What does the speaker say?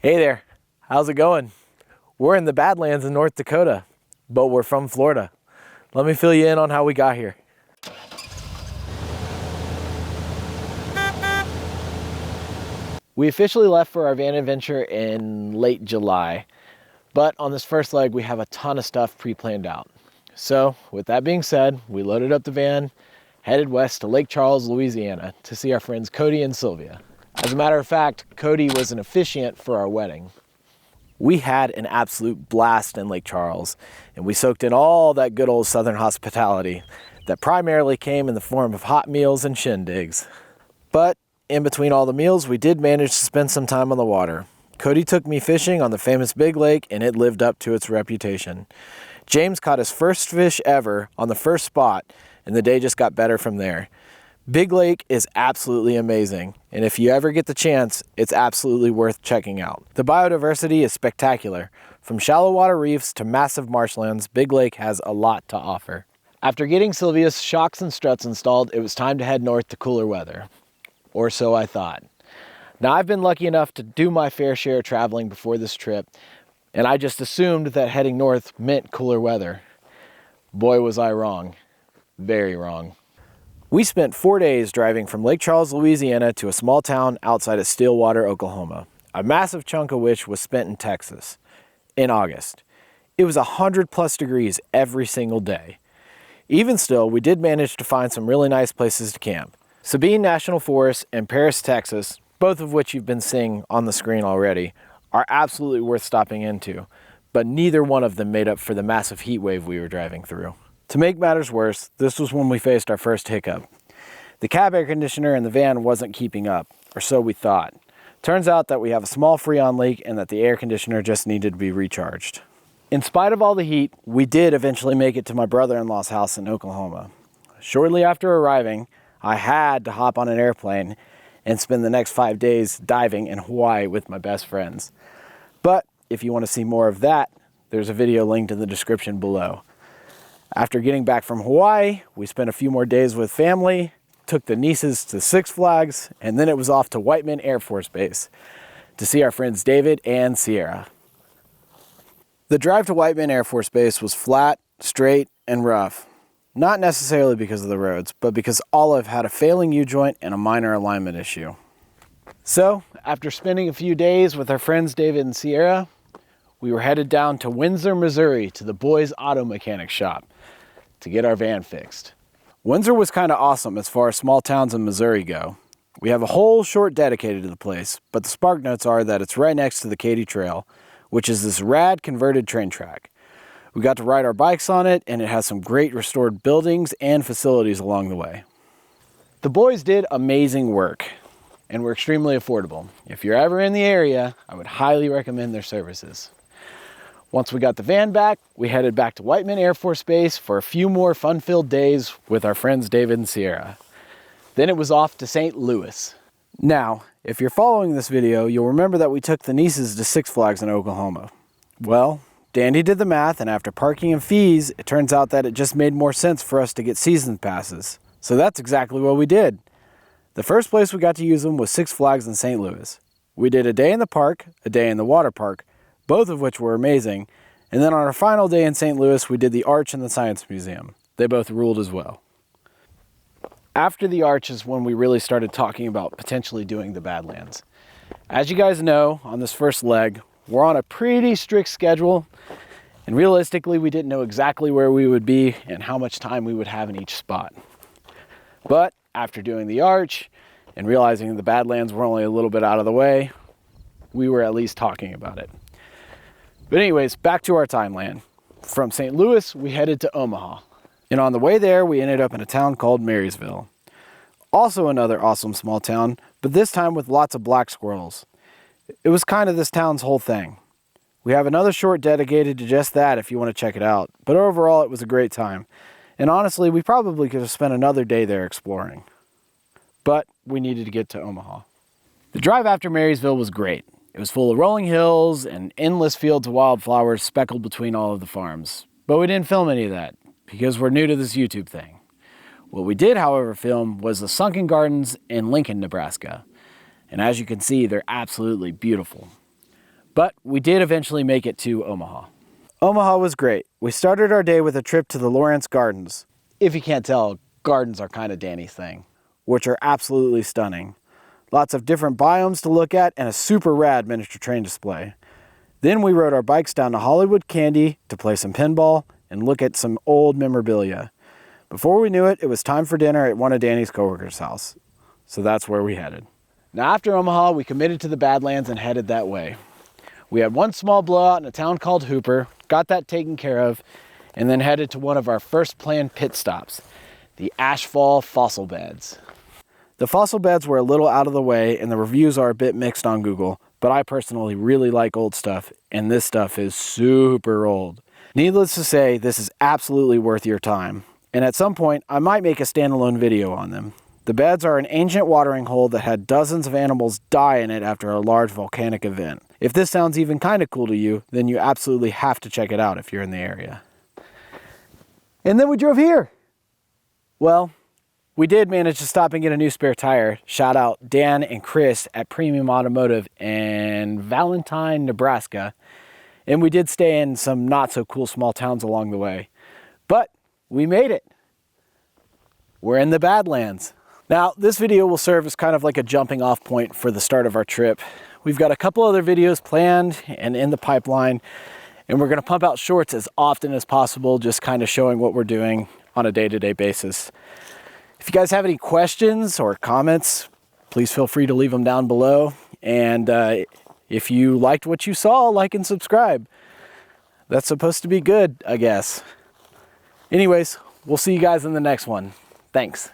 Hey there, how's it going? We're in the Badlands in North Dakota, but we're from Florida. Let me fill you in on how we got here. We officially left for our van adventure in late July, but on this first leg we have a ton of stuff pre-planned out. So with that being said, we loaded up the van, headed west to Lake Charles, Louisiana to see our friends Cody and Sylvia. As a matter of fact, Cody was an officiant for our wedding. We had an absolute blast in Lake Charles, and we soaked in all that good old Southern hospitality that primarily came in the form of hot meals and shindigs. But in between all the meals, we did manage to spend some time on the water. Cody took me fishing on the famous Big Lake, and it lived up to its reputation. James caught his first fish ever on the first spot, and the day just got better from there. Big Lake is absolutely amazing, and if you ever get the chance, it's absolutely worth checking out. The biodiversity is spectacular. From shallow water reefs to massive marshlands, Big Lake has a lot to offer. After getting Sylvia's shocks and struts installed, it was time to head north to cooler weather. Or so I thought. Now, I've been lucky enough to do my fair share of traveling before this trip, and I just assumed that heading north meant cooler weather. Boy, was I wrong. Very wrong. We spent 4 days driving from Lake Charles, Louisiana to a small town outside of Stillwater, Oklahoma, a massive chunk of which was spent in Texas in August. It was 100+ degrees every single day. Even still, we did manage to find some really nice places to camp. Sabine National Forest and Paris, Texas, both of which you've been seeing on the screen already, are absolutely worth stopping into, but neither one of them made up for the massive heat wave we were driving through. To make matters worse, this was when we faced our first hiccup. The cab air conditioner in the van wasn't keeping up, or so we thought. Turns out that we have a small freon leak and that the air conditioner just needed to be recharged. In spite of all the heat, we did eventually make it to my brother-in-law's house in Oklahoma. Shortly after arriving, I had to hop on an airplane and spend the next 5 days diving in Hawaii with my best friends. But if you want to see more of that, there's a video linked in the description below. After getting back from Hawaii, we spent a few more days with family, took the nieces to Six Flags, and then it was off to Whiteman Air Force Base to see our friends David and Sierra. The drive to Whiteman Air Force Base was flat, straight, and rough. Not necessarily because of the roads, but because Olive had a failing U-joint and a minor alignment issue. So, after spending a few days with our friends David and Sierra, we were headed down to Windsor, Missouri to the boys' auto mechanic shop to get our van fixed. Windsor was kind of awesome as far as small towns in Missouri go. We have a whole short dedicated to the place, but the spark notes are that it's right next to the Katy Trail, which is this rad converted train track. We got to ride our bikes on it, and it has some great restored buildings and facilities along the way. The boys did amazing work and were extremely affordable. If you're ever in the area, I would highly recommend their services. Once we got the van back, we headed back to Whiteman Air Force Base for a few more fun-filled days with our friends David and Sierra. Then it was off to St. Louis. Now, if you're following this video, you'll remember that we took the nieces to Six Flags in Oklahoma. Well, Dandy did the math, and after parking and fees, it turns out that it just made more sense for us to get season passes. So that's exactly what we did. The first place we got to use them was Six Flags in St. Louis. We did a day in the park, a day in the water park, both of which were amazing, and then on our final day in St. Louis, we did the Arch and the Science Museum. They both ruled as well. After the Arch is when we really started talking about potentially doing the Badlands. As you guys know, on this first leg, we're on a pretty strict schedule, and realistically, we didn't know exactly where we would be and how much time we would have in each spot. But after doing the Arch and realizing the Badlands were only a little bit out of the way, we were at least talking about it. But anyways, back to our timeline. From St. Louis, we headed to Omaha. And on the way there, we ended up in a town called Marysville. Also another awesome small town, but this time with lots of black squirrels. It was kind of this town's whole thing. We have another short dedicated to just that if you want to check it out. But overall, it was a great time. And honestly, we probably could have spent another day there exploring. But we needed to get to Omaha. The drive after Marysville was great. It was full of rolling hills and endless fields of wildflowers speckled between all of the farms. But we didn't film any of that because we're new to this YouTube thing. What we did, however, film was the sunken gardens in Lincoln, Nebraska. And as you can see, they're absolutely beautiful. But we did eventually make it to Omaha. Omaha was great. We started our day with a trip to the Lawrence Gardens. If you can't tell, gardens are kind of Danny's thing, which are absolutely stunning. Lots of different biomes to look at and a super rad miniature train display. Then we rode our bikes down to Hollywood Candy to play some pinball and look at some old memorabilia. Before we knew it, it was time for dinner at one of Danny's coworkers' house. So that's where we headed. Now after Omaha, we committed to the Badlands and headed that way. We had one small blowout in a town called Hooper, got that taken care of, and then headed to one of our first planned pit stops, the Ashfall Fossil Beds. The fossil beds were a little out of the way and the reviews are a bit mixed on Google, but I personally really like old stuff, and this stuff is super old. Needless to say, this is absolutely worth your time, and at some point I might make a standalone video on them. The beds are an ancient watering hole that had dozens of animals die in it after a large volcanic event. If this sounds even kind of cool to you, then you absolutely have to check it out if you're in the area. And then we drove here. Well, we did manage to stop and get a new spare tire. Shout out Dan and Chris at Premium Automotive in Valentine, Nebraska. And we did stay in some not so cool small towns along the way. But we made it. We're in the Badlands. Now, this video will serve as kind of like a jumping off point for the start of our trip. We've got a couple other videos planned and in the pipeline, and we're gonna pump out shorts as often as possible, just kind of showing what we're doing on a day-to-day basis. If you guys have any questions or comments, please feel free to leave them down below. And if you liked what you saw, like and subscribe. That's supposed to be good, I guess. Anyways, we'll see you guys in the next one. Thanks.